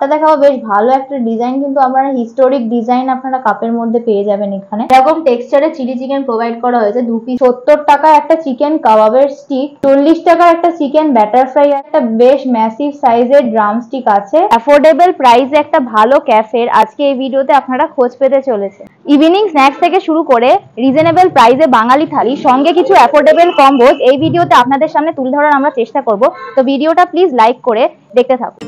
কাপটা দেখাবো বেশ ভালো একটা ডিজাইন, কিন্তু আপনারা হিস্টোরিক ডিজাইন আপনারা কাপের মধ্যে পেয়ে যাবেন। এখানে এরকম টেক্সচারে চিলি চিকেন প্রোভাইড করা হয়েছে 2 পিস। 70 টাকা একটা চিকেন কাবাবের স্টিক, 40 টাকা একটা চিকেন ব্যাটার ফ্রাই, একটা বেশ ম্যাসিভ সাইজের ড্রাম স্টিক আছে। অ্যাফোর্ডেবল প্রাইসে একটা ভালো ক্যাফের আজকে এই ভিডিওতে আপনারা খোঁজ পেতে চলেছে। ইভিনিং স্ন্যাক্স থেকে শুরু করে রিজনেবল প্রাইসে বাঙালি থালি সঙ্গে কিছু অ্যাফোর্ডেবল কম্বোজ এই ভিডিওতে আপনাদের সামনে তুলে ধরার আমরা চেষ্টা করব। তো ভিডিওটা প্লিজ লাইক করে দেখতে থাকুন।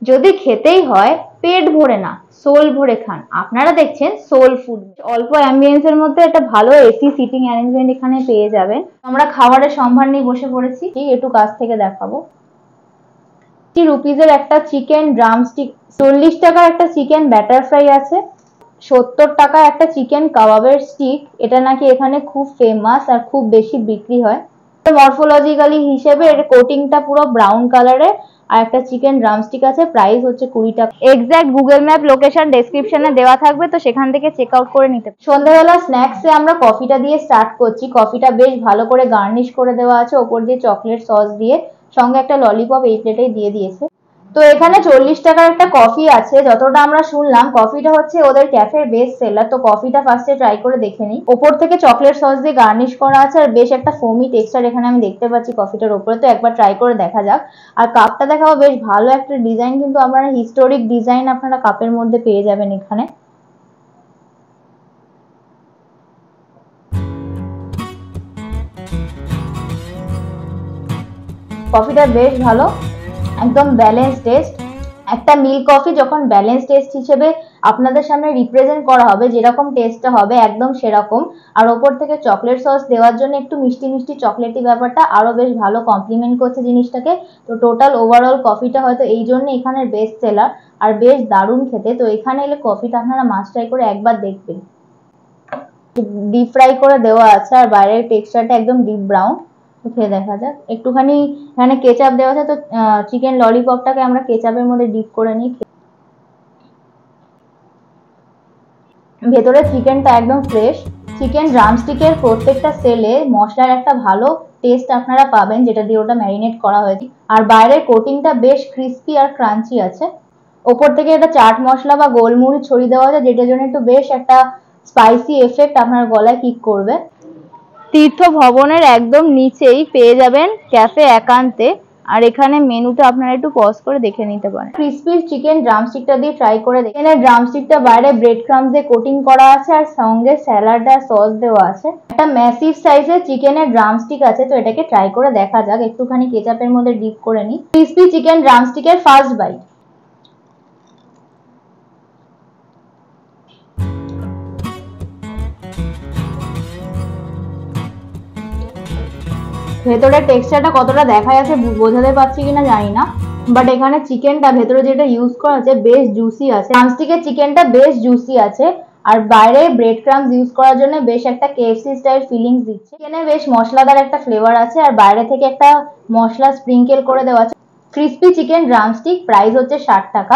যদি খেতেই হয় পেট ভরে না সোল ভরে খান, আপনারা দেখছেন সোল ফুড। অল্প অ্যাম্বিয়েন্সের মধ্যে একটা ভালো এসি সিটিং অ্যারেঞ্জমেন্ট এখানে পেয়ে যাবেন। আমরা খাবারের সম্ভার নিয়ে বসে পড়েছি, একটু কাছ থেকে দেখাবো। 50 রুপিজের একটা চিকেন ড্রামস্টিক, 40 টাকার একটা চিকেন ব্যাটার ফ্রাই আছে, 70 টাকা একটা চিকেন কাবাবের স্টিক। এটা নাকি এখানে খুব ফেমাস আর খুব বেশি বিক্রি হয়। মরফোলজিক্যালি হিসেবে এর কোটিংটা পুরো ব্রাউন কালারের। আর একটা চিকেন ড্রামস্টিক আছে, প্রাইস হচ্ছে 20 টাকা। এক্সাক্ট গুগল ম্যাপ লোকেশন ডেসক্রিপশনে দেওয়া থাকবে, তো সেখান থেকে চেক আউট করে নিতে। সন্ধ্যাবেলা স্ন্যাক্সে আমরা কফিটা দিয়ে স্টার্ট করছি। কফিটা বেশ ভালো করে গার্নিশ করে দেওয়া আছে ওপর দিয়ে চকলেট সস দিয়ে, সঙ্গে একটা ললিপপ এই প্লেটেই দিয়ে দিয়েছে। তো এখানে 40 টাকার একটা কফি আছে। যতটা আমরা শুনলাম কফিটা হচ্ছে ওদের ক্যাফের বেস্ট সেলার। তো কফিটা ফার্স্টে ট্রাই করে দেখে নিই। ওপর থেকে চকলেট সস দিয়ে গার্নিশ করা আছে আর বেশ একটা ফোমি টেক্সচার এখানে আমি দেখতে পাচ্ছি কফিটার ওপরে। তো একবার ট্রাই করে দেখা যাক। আর কাপটা দেখাবো বেশ ভালো একটা ডিজাইন, কিন্তু আপনারা হিস্টোরিক ডিজাইন আপনারা কাপের মধ্যে পেয়ে যাবেন এখানে। কফিটা বেশ ভালো, একদম ব্যালেন্স টেস্ট। একটা মিল্ক কফি যখন ব্যালেন্স টেস্ট হিসেবে আপনাদের সামনে রিপ্রেজেন্ট করা হবে, যেরকম টেস্টটা হবে একদম সেরকম। আর ওপর থেকে চকলেট সস দেওয়ার জন্য একটু মিষ্টি মিষ্টি চকলেটি ব্যাপারটা আরো বেশ ভালো কমপ্লিমেন্ট করছে জিনিসটাকে। তো টোটাল ওভারঅল কফিটা হয়তো এই জন্য এখানের বেস্ট সেলার আর বেশ দারুণ খেতে। তো এখানে এলে কফিটা আপনারা মাস্ট ট্রাই করে একবার দেখবেন। ডিপ ফ্রাই করে দেওয়া আছে আর বাইরের টেক্সচারটা একদম ডিপ ব্রাউন। খেয়ে দেখা যাক। একটুখানি এখানে কেচাপ দেওয়া আছে, তো চিকেন ললিপপটাকে আমরা কেচাপের মধ্যে ডিপ করে নিই। ভেতরে চিকেনটা একদম ফ্রেশ। চিকেন ড্রামস্টিকের প্রত্যেকটা সেলে মশলার একটা ভালো টেস্ট আপনারা পাবেন, যেটা দিয়ে ওটা ম্যারিনেট করা হয়েছে। আর বাইরের কোটিংটা বেশ ক্রিস্পি আর ক্রাঞ্চি আছে। ওপর থেকে একটা চাট মশলা বা গোলমরিচ ছড়িয়ে দেওয়া আছে, যেটার জন্য একটু বেশ একটা স্পাইসি এফেক্ট আপনার গলায় কিক করবে। তীর্থ ভবনের একদম নিচেই পেয়ে যাবেন ক্যাফে একান্তে। আর এখানে মেনুটা আপনারা একটু পজ করে দেখে নিতে পারেন। ক্রিসপি চিকেন ড্রামস্টিকটা দিয়ে ট্রাই করে দেখেন। ড্রামস্টিকটা বাইরে ব্রেড ক্রাম্স দিয়ে কোটিং করা আছে আর সঙ্গে স্যালাড আর সস দেওয়া আছে। একটা ম্যাসিভ সাইজের চিকেনের ড্রামস্টিক আছে, তো এটাকে ট্রাই করে দেখা যাক। একটুখানি কেচাপের মধ্যে ডিপ করে নিই। ক্রিসপি চিকেন ড্রামস্টিকের ফার্স্ট বাইট। ভেতরের টেক্সচারটা কতটা দেখা যাচ্ছে বোঝাতে পারছি কিনা জানি না, বাট এখানে চিকেনটা ভেতরে যেটা ইউজ করা আছে বেশ জুসি আছে। ড্রামস্টিকের চিকেনটা বেশ জুসি আছে আর বাইরে ব্রেড ক্রাম্স ইউজ করার জন্য বেশ একটা কেএফসি স্টাইল ফিলিংস দিচ্ছে। চিকেনে বেশ মশলাদার একটা ফ্লেভার আছে আর বাইরে থেকে একটা মশলা স্প্রিঙ্কেল করে দেওয়া আছে। ক্রিসপি চিকেন ড্রামস্টিক, প্রাইস হচ্ছে 60 টাকা।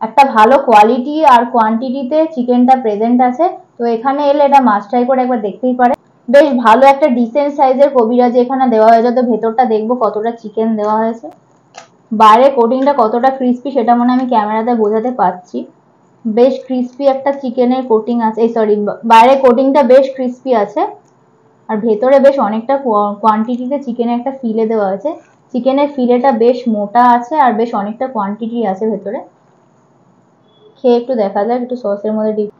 একটা ভালো কোয়ালিটি আর কোয়ান্টিটিতে চিকেনটা প্রেজেন্ট আছে। তো এখানে এলে এটা মাস্ট ট্রাই করে একবার দেখতেই পারে। বেশ ভালো একটা ডিসেন্ট সাইজের কবিরাজি এখানে দেওয়া হয়েছে। তো ভেতরটা দেখবো কতটা চিকেন দেওয়া হয়েছে। বাইরে কোটিংটা কতটা ক্রিস্পি সেটা মনে আমি ক্যামেরাতে বোঝাতে পারছি। বেশ ক্রিস্পি একটা চিকেনের কোটিং আছে, সরি বাইরে কোটিংটা বেশ ক্রিস্পি আছে আর ভেতরে বেশ অনেকটা কোয়ান্টিটিতে চিকেনের একটা ফিলে দেওয়া হয়েছে। চিকেনের ফিলেটা বেশ মোটা আছে আর বেশ অনেকটা কোয়ান্টিটি আছে ভেতরে। খেয়ে একটু দেখা যাক, একটু সসের মধ্যে ডিপ।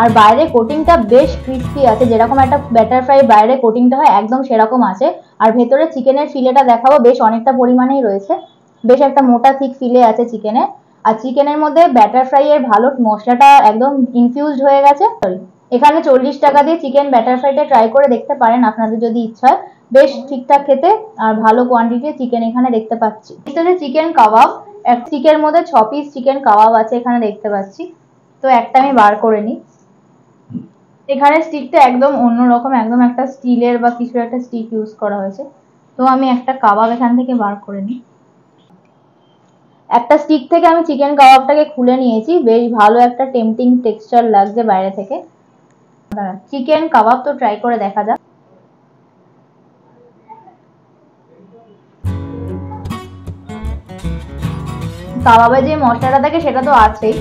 আর বাইরে কোটিংটা বেশ ক্রিস্পি আছে, যেরকম একটা ব্যাটার ফ্রাই বাইরে কোটিংটা হয় একদম সেরকম আছে। আর ভেতরে চিকেনের ফিলেটা দেখাবো বেশ অনেকটা পরিমাণেই রয়েছে। বেশ একটা মোটা থিক ফিলে আছে চিকেনে। আর চিকেনের মধ্যে ব্যাটার ফ্রাই এর ভালো মশলাটা একদম ইনফিউজড হয়ে গেছে। এখানে 40 টাকা দিয়ে চিকেন ব্যাটার ফ্রাইটা ট্রাই করে দেখতে পারেন আপনাদের যদি ইচ্ছা হয়। বেশ ঠিকঠাক খেতে আর ভালো কোয়ান্টিটির চিকেন এখানে দেখতে পাচ্ছি। এটা যে চিকেন কাবাব, এক স্টিকের মধ্যে 6 পিস চিকেন কাবাব আছে এখানে দেখতে পাচ্ছি। তো একটা আমি বার করে নিই। এখানে স্টিকটা একদম অন্যরকম, একদম একটা স্টিলের বা কিছু একটা স্টিক ইউজ করা হয়েছে। তো আমি একটা কাবাব এখান থেকে বার করে নিই। একটা স্টিক থেকে আমি চিকেন কাবাবটাকে খুলে নিয়েছি। বেশ ভালো একটা টেম্পটিং টেক্সচার লাগছে বাইরে থেকে। চিকেন কাবাব তো ট্রাই করে দেখা যাক। কাবাবে যে মশলাটা থাকে সেটা তো আছেই,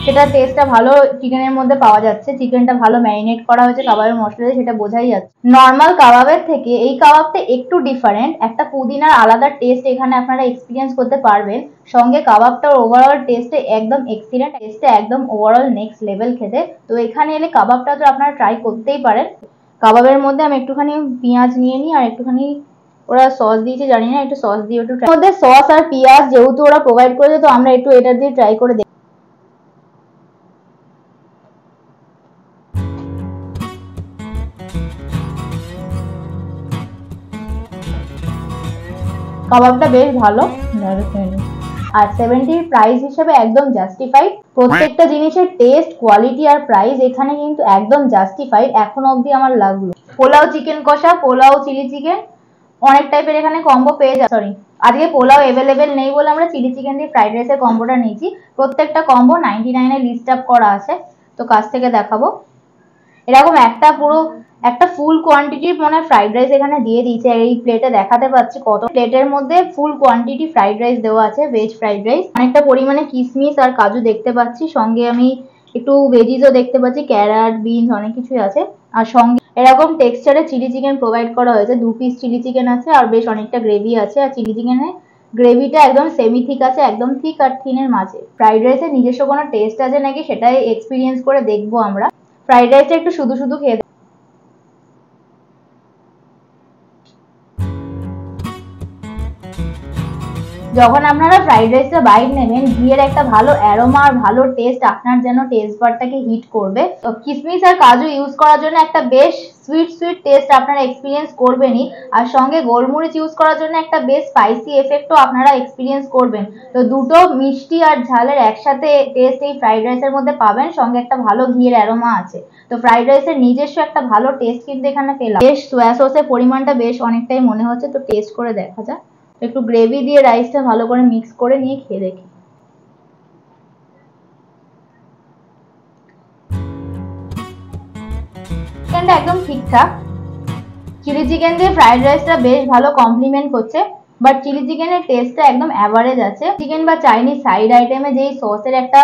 সেটা টেস্টটা ভালো চিকেনের মধ্যে পাওয়া যাচ্ছে। চিকেনটা ভালো ম্যারিনেট করা হয়েছে কাবাবের মশলা দিয়ে, সেটা বোঝাই যাচ্ছে। নর্মাল কাবাবের থেকে এই কাবাবটা একটু ডিফারেন্ট, একটা পুদিনার আলাদা টেস্ট এখানে আপনারা এক্সপিরিয়েন্স করতে পারবেন। সঙ্গে কাবাবটার ওভারঅল টেস্টে একদম এক্সিলেন্ট, টেস্টে একদম ওভারঅল নেক্সট লেভেল খেতে। তো এখানে এলে কাবাবটা তো আপনারা ট্রাই করতেই পারেন। কাবাবের মধ্যে আমি একটুখানি পেঁয়াজ নিয়ে নিই, আর একটুখানি ওরা সস দিয়েছে জানি না, একটু সস দিয়ে একটু মধ্যে সস আর পেঁয়াজ যেহেতু ওরা প্রোভাইড করেছে, তো আমরা একটু এটা দিয়ে ট্রাই করে দেখি। কাবাবটা বেশ ভালো আর 70 প্রাইস হিসেবে একদম জাস্টিফাইড। প্রত্যেকটা জিনিসের টেস্ট, কোয়ালিটি আর প্রাইস এখানে কিন্তু একদম জাস্টিফাইড এখন অবধি আমার লাগলো। পোলাও চিকেন কষা, পোলাও চিলি চিকেন, অনেক টাইপের এখানে কম্বো পেয়ে যাবে। সরি, আজকে পোলাও অ্যাভেলেবেল নেই বলে আমরা চিলি চিকেন দিয়ে ফ্রাইড রাইসের কম্বোটা নিয়েছি। প্রত্যেকটা কম্বো 99 এ লিস্ট আপ করা আছে। তো কাছ থেকে দেখাবো। এরকম একটা পুরো একটা ফুল কোয়ান্টিটির মনে ফ্রাইড রাইস এখানে দিয়ে দিয়েছে। এই প্লেটে দেখাতে পাচ্ছি কত প্লেটের মধ্যে ফুল কোয়ান্টিটি ফ্রাইড রাইস দেওয়া আছে, ভেজ ফ্রাইড রাইস। অনেকটা পরিমাণে কিশমিশ আর কাজু দেখতে পাচ্ছি, সঙ্গে আমি একটু ভেজিসও দেখতে পাচ্ছি, ক্যারট, বিনস অনেক কিছুই আছে। আর সঙ্গে এরকম টেক্সচারে চিলি চিকেন প্রোভাইড করা হয়েছে। 2 পিস চিলি চিকেন আছে আর বেশ অনেকটা গ্রেভি আছে। আর চিলি চিকেনে গ্রেভিটা একদম সেমি থিক আছে, একদম থিক আর থিনের মাঝে। ফ্রাইড রাইসের নিজস্ব কোনো টেস্ট আছে নাকি সেটাই এক্সপিরিয়েন্স করে দেখবো আমরা। ফ্রাইড রাইসটা একটু শুধু শুধু খেয়ে যখন আপনারা ফ্রাইড রাইসটা বাইট নেবেন, ঘিয়ের একটা ভালো অ্যারোমা আর ভালো টেস্ট আপনার যেন টেস্ট বারটাকে হিট করবে। তো কিশমিশ আর কাজু ইউজ করার জন্য একটা বেশ সুইট সুইট টেস্ট আপনারা এক্সপিরিয়েন্স করবেনই। আর সঙ্গে গোলমরিচ ইউজ করার জন্য একটা বেশ স্পাইসি এফেক্টও আপনারা এক্সপিরিয়েন্স করবেন। তো দুটো মিষ্টি আর ঝালের একসাথে টেস্ট এই ফ্রাইড রাইসের মধ্যে পাবেন। সঙ্গে একটা ভালো ঘিয়ের অ্যারোমা আছে। তো ফ্রাইড রাইসের নিজস্ব একটা ভালো টেস্ট কিন্তু এখানে পেলাম। বেশ সোয়া সসের পরিমাণটা বেশ অনেকটাই মনে হচ্ছে। তো টেস্ট করে দেখা যাক। একটু গ্রেভি দিয়ে রাইসটা ভালো করে মিক্স করে নিয়ে খেয়ে দেখি। চিকেনটা একদম ঠিকঠাক। চিলি চিকেন দিয়ে ফ্রাইড রাইসটা বেশ ভালো কমপ্লিমেন্ট করছে, বাট চিলি চিকেনের টেস্টটা একদম অ্যাভারেজ আছে। চিকেন বা চাইনিজ সাইড আইটেমে যেই সসের একটা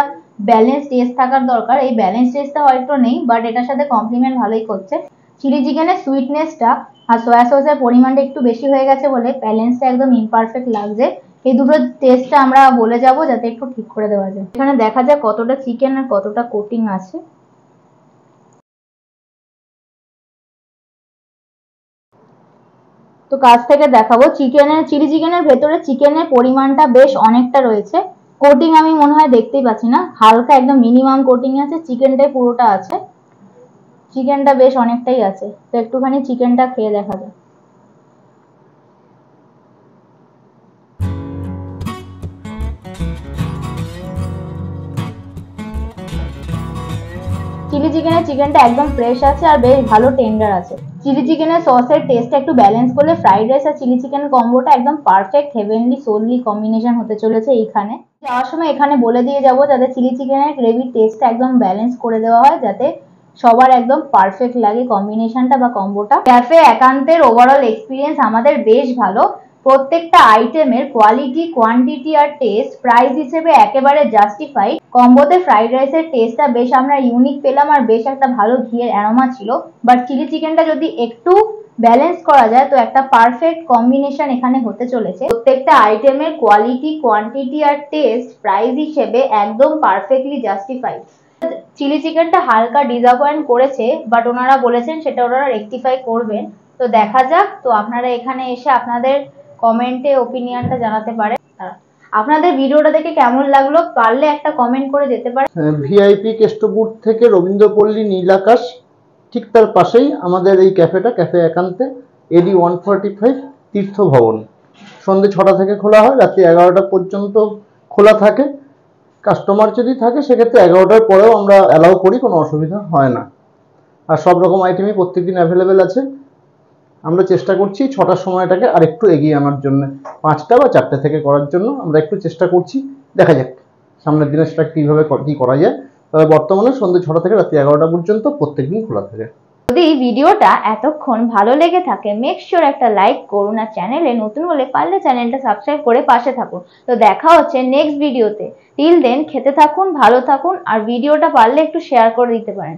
ব্যালেন্স টেস্ট থাকার দরকার, এই ব্যালেন্স টেস্টটা হয়তো নেই, বাট এটার সাথে কমপ্লিমেন্ট ভালোই করছে। চিলি চিকেনের সুইটনেসটা আর সয়া সসের পরিমাণটা একটু বেশি হয়ে গেছে বলে ব্যালেন্সটা একদম ইমপারফেক্ট লাগছে। এই দুটো টেস্টটা আমরা বলে যাব যাতে একটু ঠিক করে দেওয়া যায়। এখানে দেখা যায় কতটা চিকেন আর কতটা কোটিং আছে। তো কাছ থেকে দেখাবো। চিলি চিকেনের ভেতরে চিকেনের পরিমাণটা বেশ অনেকটা রয়েছে। কোটিং আমি মনে হয় দেখতেই পাচ্ছি না, হালকা একদম মিনিমাম কোটিং আছে। চিকেনটাই পুরোটা আছে, চিকেনটা বেশ অনেকটাই আছে। তো একটুখানি চিকেনটা খেয়ে দেখা যায়। চিলি চিকেনের চিকেনটা একদম ফ্রেশ আছে আর বেশ ভালো টেন্ডার আছে। চিলি চিকেনের সসের টেস্টটা একটু ব্যালেন্স করলে ফ্রাইড রাইস আর চিলি চিকেন কম্বোটা একদম পারফেক্ট হেভেনলি সোললি কম্বিনেশন হতে চলেছে এইখানে। যাওয়ার সময় এখানে বলে দিয়ে যাবো যাতে চিলি চিকেনের গ্রেভির টেস্টটা একদম ব্যালেন্স করে দেওয়া হয়, যাতে সবার একদম পারফেক্ট লাগে কম্বিনেশনটা বা কম্বোটা। ক্যাফে একান্তের ওভারঅল এক্সপিরিয়েন্স আমাদের বেশ ভালো। প্রত্যেকটা আইটেমের কোয়ালিটি, কোয়ান্টিটি আর টেস্ট প্রাইস হিসেবে একেবারে জাস্টিফাইড। কম্বোতে ফ্রাইড রাইসের টেস্টটা বেশ আমরা ইউনিক পেলাম আর বেশ একটা ভালো ঘিয়ের অ্যারোমা ছিল। বাট চিলি চিকেনটা যদি একটু ব্যালেন্স করা যায় তো একটা পারফেক্ট কম্বিনেশন এখানে হতে চলেছে। প্রত্যেকটা আইটেমের কোয়ালিটি, কোয়ান্টিটি আর টেস্ট প্রাইস হিসেবে একদম পারফেক্টলি জাস্টিফাইড। চিলি চিকেনটা হালকা ডিসঅ্যাপয়েন্ট করেছে, বাট ওনারা বলেছেন সেটা ওনারা রেকটিফাই করবেন। তো দেখা যাক। তো আপনারা এখানে এসে আপনাদের কমেন্টে ওপিনিয়নটা জানাতে পারেন। আপনাদের ভিডিওটা দেখে কেমন লাগলো পারলে একটা কমেন্ট করে যেতে পারেন। ভিআইপি কেষ্টপুর থেকে রবীন্দ্রপল্লী নীলাকাশ, ঠিক তার পাশেই আমাদের এই ক্যাফেটা, ক্যাফে একান্তে, এডি 145 তীর্থ ভবন। সন্ধ্যে 6টা থেকে খোলা হয়, রাত্রি 11টা পর্যন্ত খোলা থাকে। কাস্টমার যদি থাকে সেক্ষেত্রে 11টার পরেও আমরা অ্যালাউ করি, কোনো অসুবিধা হয় না। আর সব রকম আইটেমই প্রত্যেকদিন অ্যাভেলেবেল আছে। আমরা চেষ্টা করছি 6টার সময়টাকে আর একটু এগিয়ে আনার জন্য, 5টা বা 4টে থেকে করার জন্য আমরা একটু চেষ্টা করছি। দেখা যাক সামনের দিনে সেটা কীভাবে কি করা যায়। তবে বর্তমানে সন্ধ্যে 6টা থেকে রাত্রি 11টা পর্যন্ত প্রত্যেকদিন খোলা থাকে। যদি ভিডিওটা এতক্ষণ ভালো লেগে থাকে মেক শিওর একটা লাইক করুন, আর চ্যানেলে নতুন হলে পারলে চ্যানেলটা সাবস্ক্রাইব করে পাশে থাকুন। তো দেখা হচ্ছে নেক্সট ভিডিওতে। টিল দেন খেতে থাকুন, ভালো থাকুন, আর ভিডিওটা পারলে একটু শেয়ার করে দিতে পারেন।